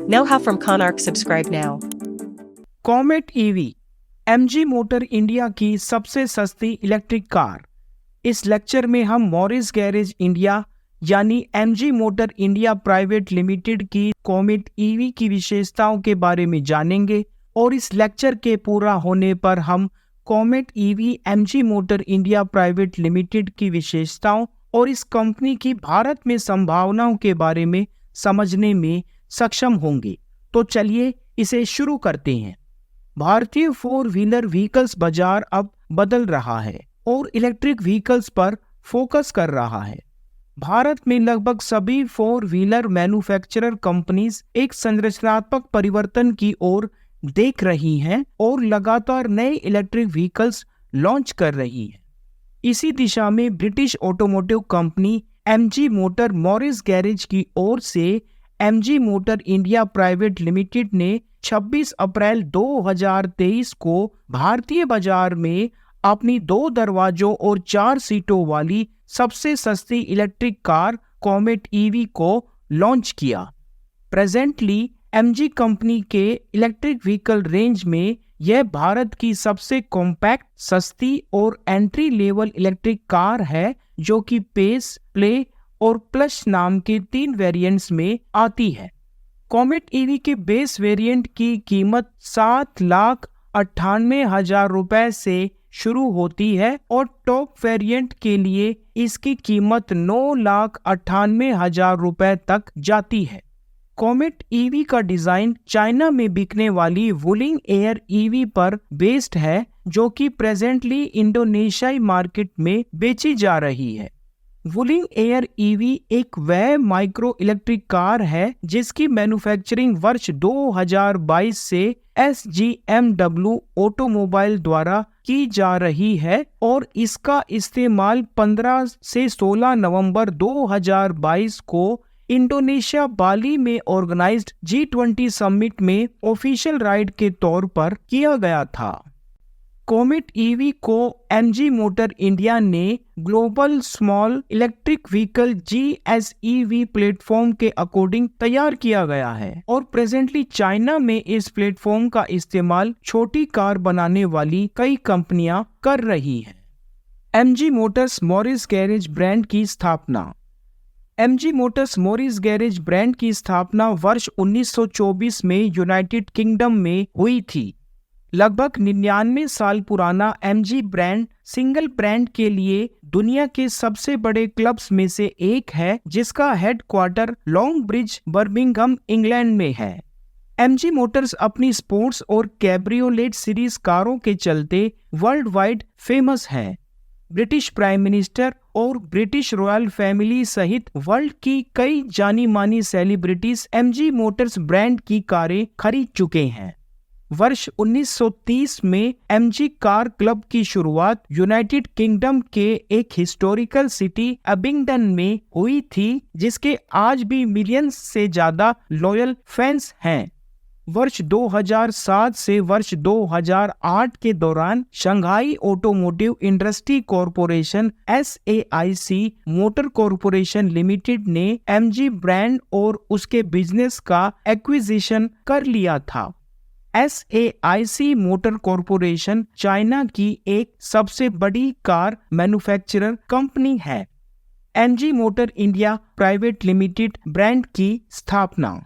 Know how from Conark. Subscribe now. Comet EV MG motor India की सबसे सस्ती electric car. इस lecture में हम मॉरिस गैरेज इंडिया यानी MG motor India private limited की कॉमेट ईवी की विशेषताओं के बारे में जानेंगे और इस लेक्चर के पूरा होने पर हम comet EV MG motor India private limited की विशेषताओं और इस कंपनी की भारत में संभावनाओं के बारे में समझने में सक्षम होंगे। तो चलिए इसे शुरू करते हैं। भारतीय 4 व्हीलर व्हीकल्स बाजार अब बदल रहा है और इलेक्ट्रिक व्हीकल्स पर फोकस कर रहा है। भारत में लगभग सभी 4 व्हीलर मैन्युफैक्चरर कंपनीज एक संरचनात्मक परिवर्तन की ओर देख रही हैं और लगातार नए इलेक्ट्रिक व्हीकल्स लॉन्च कर रही हैं। इसी दिशा में British automotive company MG motor Morris garage की ओर से MG motor India private limited ने 26 अप्रैल 2023 को भारतीय बाजार में अपनी 2 दरवाजों और 4 सीटों वाली सबसे सस्ती इलेक्ट्रिक कार कॉमेट ईवी को लॉन्च किया। प्रेजेंटली एमजी कंपनी के इलेक्ट्रिक व्हीकल रेंज में यह भारत की सबसे कॉम्पैक्ट, सस्ती और एंट्री लेवल इलेक्ट्रिक कार है, जो कि पेस, प्ले और प्लस नाम के 3 वेरिएंट्स में आती है। कॉमेट ईवी के बेस वेरिएंट की कीमत 7,98,000 रुपए से शुरू होती है और टॉप वेरिएंट के लिए इसकी कीमत 9,98,000 रुपए तक जाती है। कॉमेट ईवी का डिजाइन चाइना में बिकने वाली वुलिंग एयर ईवी पर बेस्ड है, जो कि प्रेजेंटली इंडोनेशियाई मार्केट में बेची जा रही है। वुलिंग एयर ईवी एक वह माइक्रो इलेक्ट्रिक कार है जिसकी मैन्युफैक्चरिंग वर्ष 2022 से SGMW ऑटोमोबाइल द्वारा की जा रही है और इसका इस्तेमाल 15 से 16 नवंबर 2022 को इंडोनेशिया बाली में ऑर्गेनाइज्ड G20 समिट में ऑफिशियल राइड के तौर पर किया गया था। कॉमेट ईवी को एमजी मोटर इंडिया ने global small electric vehicle GSEV platform के अकॉर्डिंग तैयार किया गया है और प्रेजेंटली चाइना में इस प्लेटफॉर्म का इस्तेमाल छोटी कार बनाने वाली कई कंपनियां कर रही हैं। MG Motors Morris garage brand की स्थापना। MG Motors Morris garage brand की स्थापना वर्ष 1924 में यूनाइटेड किंगडम में हुई थी। लगभग 99 साल पुराना एमजी ब्रांड सिंगल ब्रांड के लिए दुनिया के सबसे बड़े क्लब्स में से एक है, जिसका headquarter long bridge, Birmingham, England में है। एमजी मोटर्स अपनी स्पोर्ट्स और कैब्रियोलेट सीरीज कारों के चलते वर्ल्ड वाइड फेमस है। ब्रिटिश प्राइम मिनिस्टर और ब्रिटिश रॉयल फैमिली सहित वर्ल्ड की कई जानी मानी सेलिब्रिटीज एमजी मोटर्स ब्रांड की कारें खरीद चुके हैं। वर्ष 1930 में एमजी कार क्लब की शुरुआत यूनाइटेड किंगडम के एक हिस्टोरिकल सिटी अबिंगडन में हुई थी, जिसके आज भी मिलियंस से ज्यादा लॉयल फैंस हैं। वर्ष 2007 से वर्ष 2008 के दौरान Shanghai automotive industry corporation SAIC motor corporation limited ने एमजी ब्रांड और उसके बिजनेस का एक्विजिशन कर लिया था। SAIC मोटर कॉरपोरेशन चाइना की एक सबसे बड़ी कार मैन्युफैक्चरर कंपनी है। MG motor India private limited brand की स्थापना।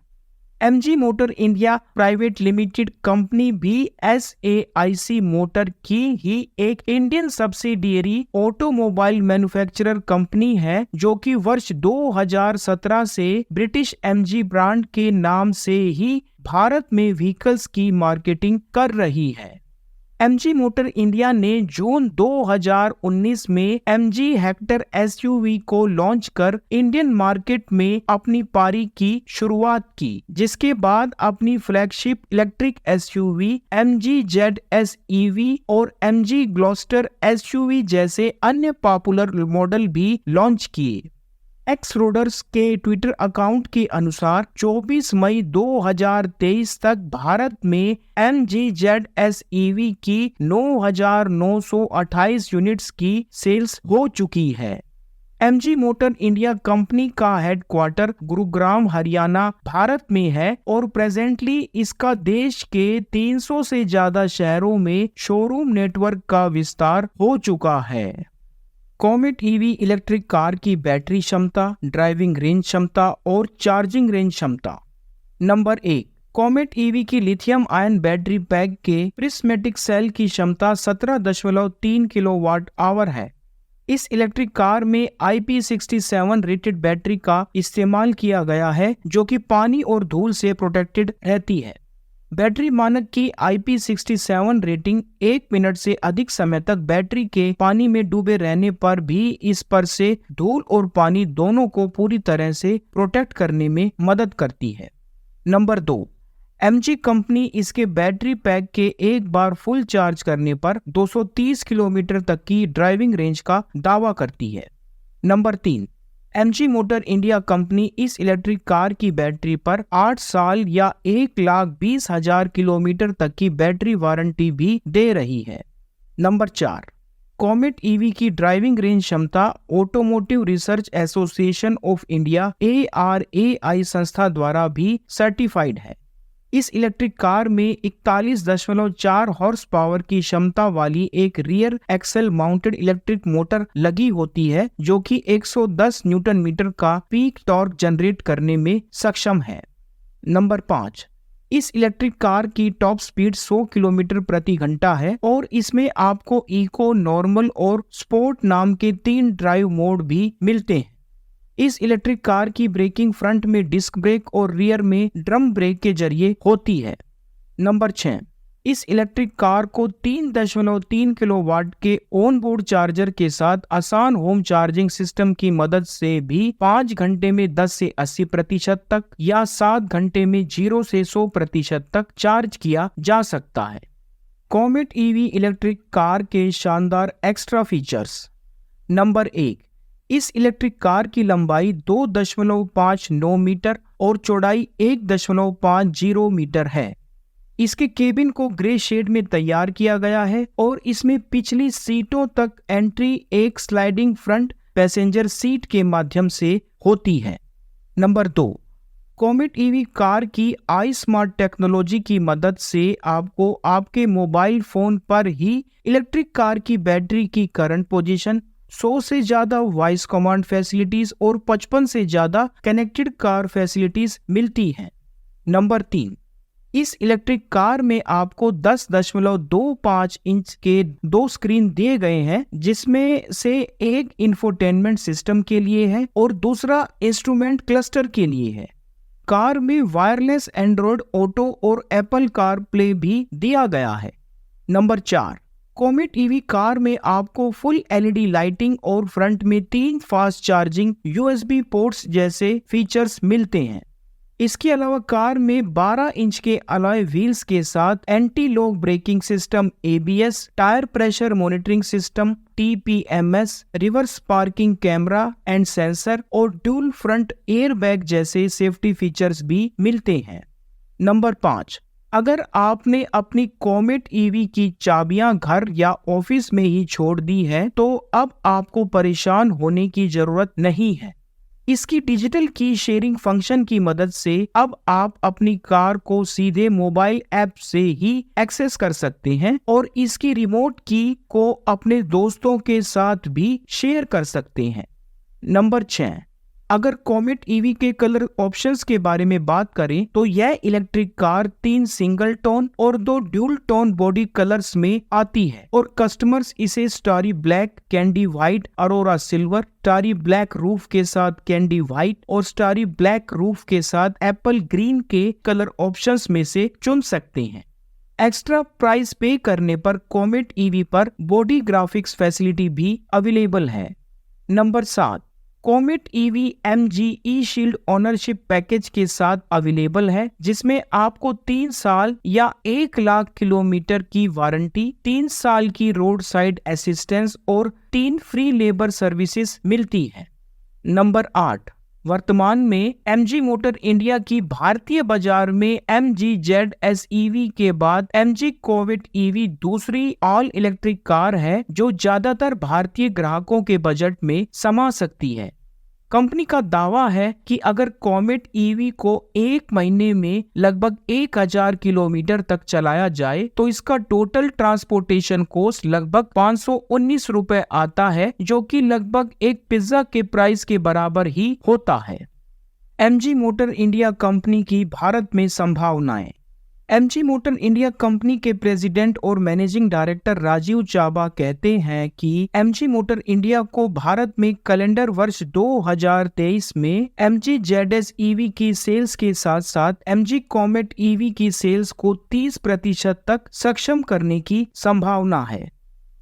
MG motor India private limited company भी SAIC मोटर की ही एक Indian subsidiary automobile manufacturer company है, जो कि वर्ष 2017 से ब्रिटिश एमजी ब्रांड के नाम से ही भारत में व्हीकल्स की मार्केटिंग कर रही है। एमजी मोटर इंडिया ने जून 2019 में एमजी हेक्टर SUV को लॉन्च कर इंडियन मार्केट में अपनी पारी की शुरुआत की, जिसके बाद अपनी flagship electric SUV MG ZS EV और MG ग्लोस्टर SUV जैसे अन्य पॉपुलर मॉडल भी लॉन्च किए। एक्स-रोडर्स के ट्विटर अकाउंट के अनुसार 24 मई 2023 तक भारत में MG ZS EV की 9,928 यूनिट्स की सेल्स हो चुकी है। MG मोटर इंडिया कंपनी का हेडक्वार्टर गुरुग्राम हरियाणा भारत में है और प्रेजेंटली इसका देश के 300 से ज्यादा शहरों में शोरूम नेटवर्क का विस्तार हो चुका है। कॉमेट ईवी इलेक्ट्रिक कार की बैटरी क्षमता, ड्राइविंग रेंज क्षमता और चार्जिंग रेंज क्षमता। नंबर 1, कॉमेट ईवी की लिथियम आयन बैटरी पैक के प्रिस्मेटिक सेल की क्षमता 17.3 किलोवाट आवर है। इस इलेक्ट्रिक कार में IP67 रेटेड बैटरी का इस्तेमाल किया गया है जो कि पानी और धूल से प्रोटेक्टेड रहती है। बैटरी मानक की IP67 रेटिंग 1 मिनट से अधिक समय तक बैटरी के पानी में डूबे रहने पर भी इस पर से धूल और पानी दोनों को पूरी तरह से प्रोटेक्ट करने में मदद करती है। नंबर 2, MG कंपनी इसके बैटरी पैक के एक बार फुल चार्ज करने पर 230 किलोमीटर तक की ड्राइविंग रेंज का दावा करती है। Number 3, MG motor India company इस इलेक्ट्रिक कार की बैटरी पर 8 साल या 1,20,000 किलोमीटर तक की बैटरी वारंटी भी दे रही है। नंबर 4, कॉमेट ईवी की ड्राइविंग रेंज क्षमता automotive research association of India ARAI संस्था द्वारा भी सर्टिफाइड है। इस इलेक्ट्रिक कार में 41.4 हॉर्स पावर की क्षमता वाली एक rear axle mounted electric motor लगी होती है जो कि 110 न्यूटन मीटर का पीक टॉर्क जनरेट करने में सक्षम है। नंबर 5, इस इलेक्ट्रिक कार की टॉप स्पीड 100 किलोमीटर प्रति घंटा है और इसमें आपको इको, नॉर्मल और स्पोर्ट नाम के 3 ड्राइव मोड भी मिलते हैं। इस इलेक्ट्रिक कार की ब्रेकिंग फ्रंट में डिस्क ब्रेक और रियर में ड्रम ब्रेक के जरिए होती है। नंबर 6, इस इलेक्ट्रिक कार को 3.3 किलोवाट के ऑन बोर्ड चार्जर के साथ आसान होम चार्जिंग सिस्टम की मदद से भी 5 घंटे में 10 से 80% तक या 7 घंटे में 0 से 100% तक चार्ज किया जा सकता है। कॉमेट ईवी इलेक्ट्रिक कार के शानदार एक्स्ट्रा फीचर्स। नंबर 1, इस इलेक्ट्रिक कार की लंबाई 2.59 मीटर और चौड़ाई 1.50 मीटर है। इसके केबिन को ग्रे शेड में तैयार किया गया है और इसमें पिछली सीटों तक एंट्री एक स्लाइडिंग फ्रंट पैसेंजर सीट के माध्यम से होती है। नंबर 2, कॉमेट ईवी कार की आई स्मार्ट टेक्नोलॉजी की मदद से आपको आपके मोबाइल फोन पर ही इलेक्ट्रिक कार की बैटरी की करंट पोजीशन, 100 से ज्यादा वॉइस कमांड फैसिलिटीज और 55 से ज्यादा कनेक्टेड कार फैसिलिटीज मिलती हैं। नंबर 3, इस इलेक्ट्रिक कार में आपको 10.25 इंच के 2 स्क्रीन दिए गए हैं जिसमें से एक इंफोटेनमेंट सिस्टम के लिए है और दूसरा इंस्ट्रूमेंट क्लस्टर के लिए है। कार में वायरलेस एंड्रॉयड ऑटो और एप्पल कार प्ले भी दिया गया है। नंबर 4, कॉमेट ईवी कार में आपको फुल LED लाइटिंग और फ्रंट में 3 फास्ट चार्जिंग USB पोर्ट्स जैसे फीचर्स मिलते हैं। इसके अलावा कार में 12 इंच के अलॉय व्हील्स के साथ anti lock braking system ABS, tyre pressure monitoring system TPMS, reverse parking camera and sensor और ड्यूल फ्रंट एयर बैग जैसे सेफ्टी फीचर्स भी मिलते हैं। नंबर 5, अगर आपने अपनी कॉमेट ईवी की चाबियां घर या ऑफिस में ही छोड़ दी है तो अब आपको परेशान होने की जरूरत नहीं है। इसकी डिजिटल की शेयरिंग फंक्शन की मदद से अब आप अपनी कार को सीधे मोबाइल ऐप से ही एक्सेस कर सकते हैं और इसकी रिमोट की को अपने दोस्तों के साथ भी शेयर कर सकते हैं। नंबर 6, अगर कॉमेट ईवी के कलर ऑप्शंस के बारे में बात करें तो यह इलेक्ट्रिक कार 3 सिंगल टोन और 2 ड्यूल टोन बॉडी कलर्स में आती है और कस्टमर्स इसे starry black, candy white, Arora silver, starry black roof के साथ कैंडी व्हाइट और स्टारी ब्लैक रूफ के साथ एप्पल ग्रीन के कलर ऑप्शंस में से चुन सकते हैं। एक्स्ट्रा प्राइस पे करने पर कॉमेट ईवी पर बॉडी ग्राफिक्स फैसिलिटी भी अवेलेबल है। नंबर 7, कॉमेट ईवी MG E-शील्ड ओनरशिप पैकेज के साथ अवेलेबल है जिसमें आपको 3 साल या 1 लाख किलोमीटर की वारंटी, 3 साल की रोड साइड असिस्टेंस और 3 फ्री लेबर सर्विसेज मिलती है। नंबर 8, वर्तमान में MG मोटर इंडिया की भारतीय बाजार में MG ZS EV के बाद MG Corvette EV दूसरी ऑल इलेक्ट्रिक कार है जो ज्यादातर भारतीय ग्राहकों के बजट में समा सकती है। कंपनी का दावा है कि अगर कॉमेट EV को एक महीने में लगभग 1000 किलोमीटर तक चलाया जाए तो इसका टोटल ट्रांसपोर्टेशन कॉस्ट लगभग 519 रुपए आता है, जो कि लगभग एक पिज्जा के प्राइस के बराबर ही होता है। MG मोटर इंडिया कंपनी की भारत में संभावनाएं। MG मोटर इंडिया कंपनी के प्रेसिडेंट और मैनेजिंग डायरेक्टर राजीव चाबा कहते हैं कि MG मोटर इंडिया को भारत में कैलेंडर वर्ष 2023 में MG ZS EV की सेल्स के साथ साथ MG कॉमेट EV की सेल्स को 30% तक सक्षम करने की संभावना है।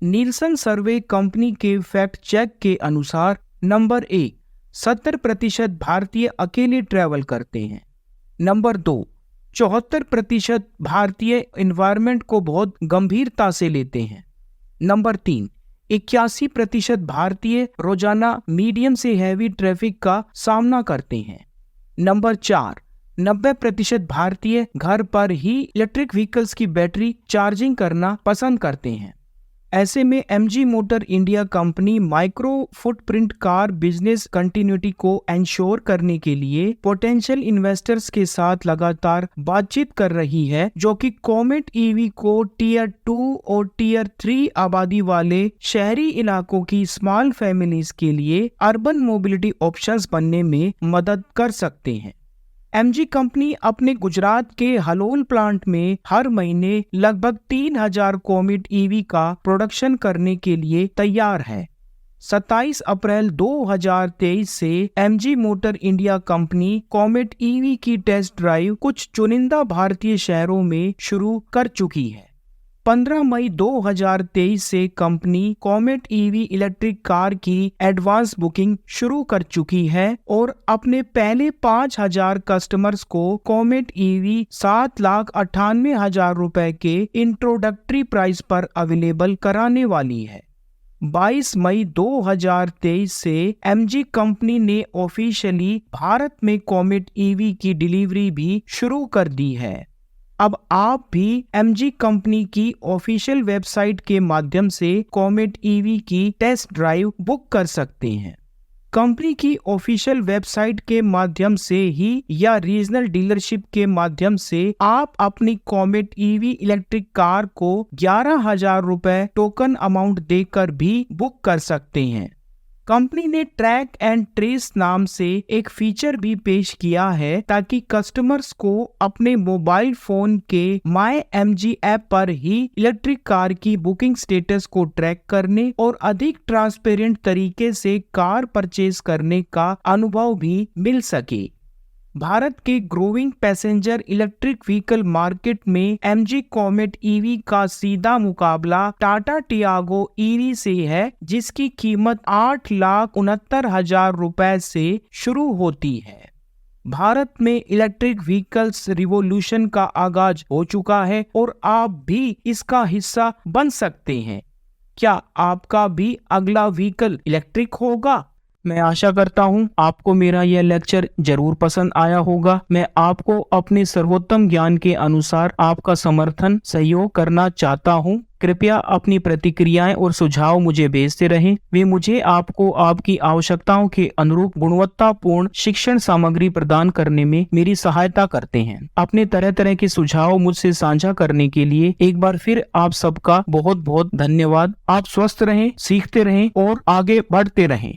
नीलसन सर्वे कंपनी के फैक्ट चेक के अनुसार नंबर 1, 70% भारतीय अकेले ट्रैवल करते हैं। नंबर 2, 74% भारतीय एनवायरनमेंट को बहुत गंभीरता से लेते हैं। नंबर 3, 81% भारतीय रोजाना मीडियम से हैवी ट्रैफिक का सामना करते हैं। नंबर 4, 90% भारतीय घर पर ही इलेक्ट्रिक व्हीकल्स की बैटरी चार्जिंग करना पसंद करते हैं। ऐसे में MG motor India company micro footprint car business continuity को एंश्योर करने के लिए पोटेंशियल इन्वेस्टर्स के साथ लगातार बातचीत कर रही है, जो कि कॉमेट EV को टियर 2 और टियर 3 आबादी वाले शहरी इलाकों की स्मॉल फैमिलीज के लिए अर्बन मोबिलिटी ऑप्शंस बनने में मदद कर सकते हैं। MG कंपनी अपने गुजरात के हलोल प्लांट में हर महीने लगभग 3000 कॉमेट EV का प्रोडक्शन करने के लिए तैयार है। 27 अप्रैल 2023 से MG motor India company comet EV की टेस्ट ड्राइव कुछ चुनिंदा भारतीय शहरों में शुरू कर चुकी है। 15 मई 2023 से company comet EV electric car की एडवांस बुकिंग शुरू कर चुकी है और अपने पहले 5000 कस्टमर्स को कॉमेट EV 7,98,000 रुपए के इंट्रोडक्टरी प्राइस पर अवेलेबल कराने वाली है। 22 मई 2023 से MG कंपनी ने ऑफिशियली भारत में कॉमेट EV की डिलीवरी भी शुरू कर दी है। अब आप भी MG कंपनी की ऑफिशियल वेबसाइट के माध्यम से कॉमेट EV की टेस्ट ड्राइव बुक कर सकते हैं। कंपनी की ऑफिशियल वेबसाइट के माध्यम से ही या रीजनल डीलरशिप के माध्यम से आप अपनी कॉमेट EV इलेक्ट्रिक कार को 11,000 रुपए टोकन अमाउंट देकर भी बुक कर सकते हैं। कंपनी ने ट्रैक एंड ट्रेस नाम से एक फीचर भी पेश किया है ताकि कस्टमर्स को अपने मोबाइल फोन के माय MG ऐप पर ही इलेक्ट्रिक कार की बुकिंग स्टेटस को ट्रैक करने और अधिक ट्रांसपेरेंट तरीके से कार परचेज करने का अनुभव भी मिल सके। भारत के growing passenger electric vehicle market में MG कॉमेट EV का सीधा मुकाबला टाटा टियागो EV से है, जिसकी कीमत 8,69,000 रुपए से शुरू होती है। भारत में इलेक्ट्रिक व्हीकल्स रिवॉल्यूशन का आगाज हो चुका है और आप भी इसका हिस्सा बन सकते हैं। क्या आपका भी अगला व्हीकल इलेक्ट्रिक होगा? मैं आशा करता हूँ आपको मेरा यह लेक्चर जरूर पसंद आया होगा। मैं आपको अपने सर्वोत्तम ज्ञान के अनुसार आपका समर्थन सहयोग करना चाहता हूँ। कृपया अपनी प्रतिक्रियाएं और सुझाव मुझे भेजते रहें। वे मुझे आपको आपकी आवश्यकताओं के अनुरूप गुणवत्तापूर्ण शिक्षण सामग्री प्रदान करने में मेरी सहायता करते हैं। अपने तरह तरह के सुझाव मुझसे साझा करने के लिए एक बार फिर आप सबका बहुत बहुत धन्यवाद। आप स्वस्थ रहें, सीखते रहें और आगे बढ़ते रहें।